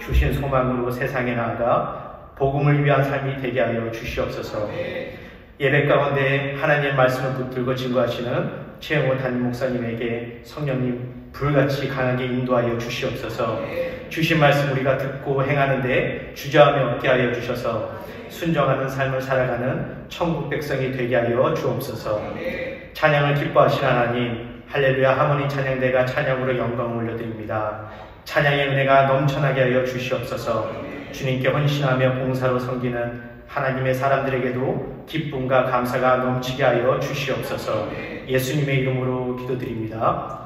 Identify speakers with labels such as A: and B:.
A: 주신 소망으로 세상에 나아가 복음을 위한 삶이 되게 하여 주시옵소서. 예배 가운데 하나님의 말씀을 붙들고 증거하시는 최영호 담임 목사님에게 성령님 불같이 강하게 인도하여 주시옵소서. 주신 말씀 우리가 듣고 행하는데 주저함이 없게 하여 주셔서 순종하는 삶을 살아가는 천국 백성이 되게 하여 주옵소서. 찬양을 기뻐하신 하나님, 할렐루야 하모니 찬양대가 찬양으로 영광을 올려드립니다. 찬양의 은혜가 넘쳐나게 하여 주시옵소서. 주님께 헌신하며 봉사로 섬기는 하나님의 사람들에게도 기쁨과 감사가 넘치게 하여 주시옵소서. 예수님의 이름으로 기도드립니다.